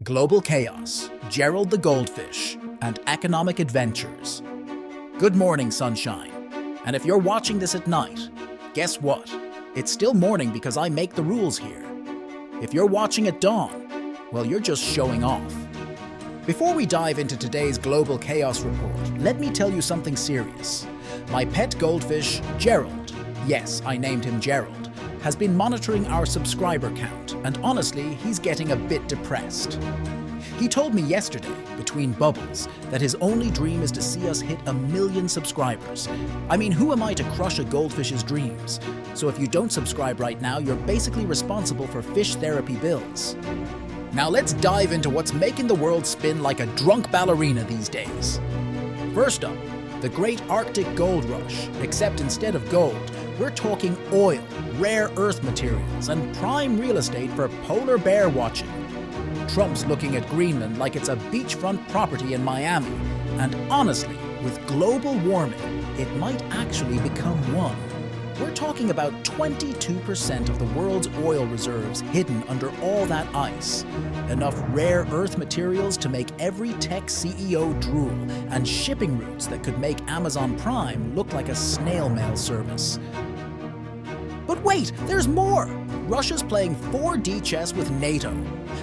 Global Chaos, Gerald the Goldfish, and Economic Adventures. Good morning, sunshine. And if you're watching this at night, guess what? It's still morning because I make the rules here. If you're watching at dawn, well, you're just showing off. Before we dive into today's Global Chaos report, let me tell you something serious. My pet goldfish, Gerald, yes, I named him Gerald, has been monitoring our subscriber count, and honestly, he's getting a bit depressed. He told me yesterday, between bubbles, that his only dream is to see us hit 1 million subscribers. I mean, who am I to crush a goldfish's dreams? So if you don't subscribe right now, you're basically responsible for fish therapy bills. Now let's dive into what's making the world spin like a drunk ballerina these days. First up, the great Arctic gold rush, except instead of gold, we're talking oil, rare earth materials, and prime real estate for polar bear watching. Trump's looking at Greenland like it's a beachfront property in Miami, and honestly, with global warming, it might actually become one. We're talking about 22% of the world's oil reserves hidden under all that ice. Enough rare earth materials to make every tech CEO drool, and shipping routes that could make Amazon Prime look like a snail mail service. But wait, there's more! Russia's playing 4D chess with NATO.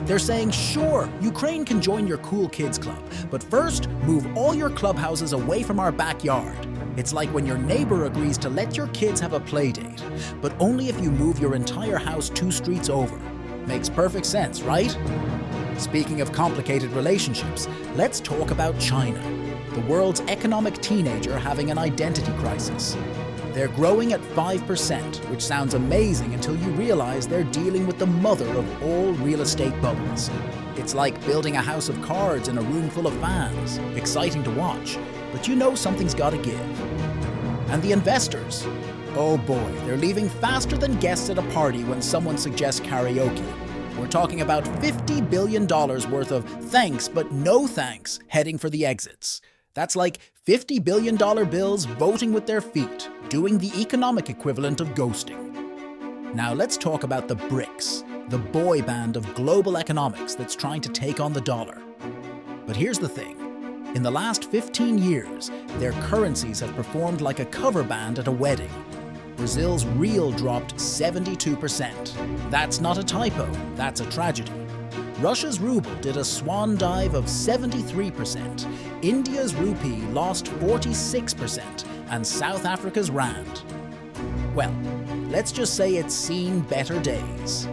They're saying, sure, Ukraine can join your cool kids club, but first, move all your clubhouses away from our backyard. It's like when your neighbor agrees to let your kids have a play date, but only if you move your entire house 2 streets over. Makes perfect sense, right? Speaking of complicated relationships, let's talk about China, the world's economic teenager having an identity crisis. They're growing at 5%, which sounds amazing until you realize they're dealing with the mother of all real estate bubbles. It's like building a house of cards in a room full of fans. Exciting to watch, but you know something's gotta give. And the investors? Oh boy, they're leaving faster than guests at a party when someone suggests karaoke. We're talking about $50 billion worth of thanks but no thanks heading for the exits. That's like $50 billion bills voting with their feet, doing the economic equivalent of ghosting. Now let's talk about the BRICS, the boy band of global economics that's trying to take on the dollar. But here's the thing. In the last 15 years, their currencies have performed like a cover band at a wedding. Brazil's real dropped 72%. That's not a typo, that's a tragedy. Russia's ruble did a swan dive of 73%, India's rupee lost 46%, and South Africa's rand. Well, let's just say it's seen better days.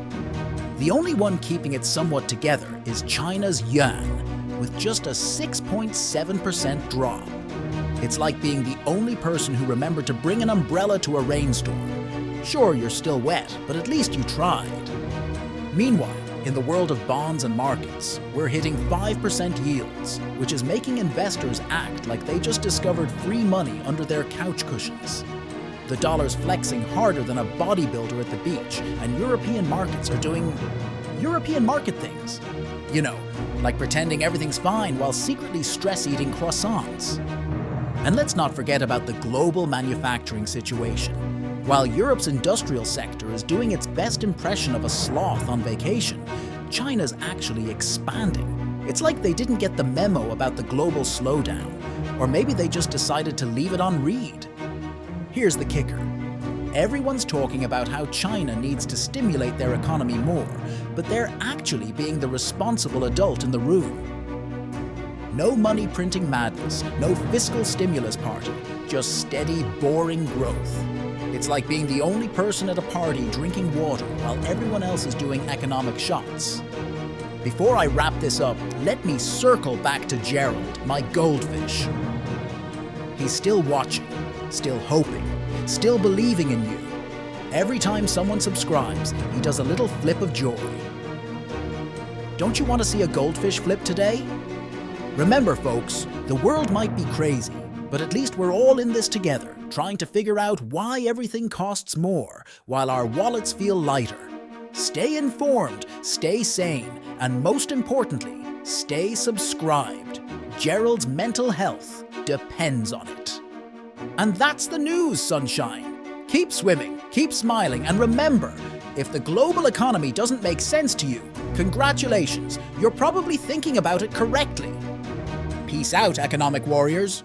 The only one keeping it somewhat together is China's yuan, with just a 6.7% drop. It's like being the only person who remembered to bring an umbrella to a rainstorm. Sure, you're still wet, but at least you tried. Meanwhile, in the world of bonds and markets, we're hitting 5% yields, which is making investors act like they just discovered free money under their couch cushions. The dollar's flexing harder than a bodybuilder at the beach, and European markets are doing European market things. You know, like pretending everything's fine while secretly stress-eating croissants. And let's not forget about the global manufacturing situation. While Europe's industrial sector is doing its best impression of a sloth on vacation, China's actually expanding. It's like they didn't get the memo about the global slowdown, or maybe they just decided to leave it on read. Here's the kicker. Everyone's talking about how China needs to stimulate their economy more, but they're actually being the responsible adult in the room. No money printing madness, no fiscal stimulus party, just steady, boring growth. It's like being the only person at a party drinking water while everyone else is doing economic shots. Before I wrap this up, let me circle back to Gerald, my goldfish. He's still watching, still hoping, still believing in you. Every time someone subscribes, he does a little flip of joy. Don't you want to see a goldfish flip today? Remember, folks, the world might be crazy, but at least we're all in this together, trying to figure out why everything costs more, while our wallets feel lighter. Stay informed, stay sane, and most importantly, stay subscribed. Gerald's mental health depends on it. And that's the news, sunshine. Keep swimming, keep smiling, and remember, if the global economy doesn't make sense to you, Congratulations, you're probably thinking about it correctly. Peace out, economic warriors.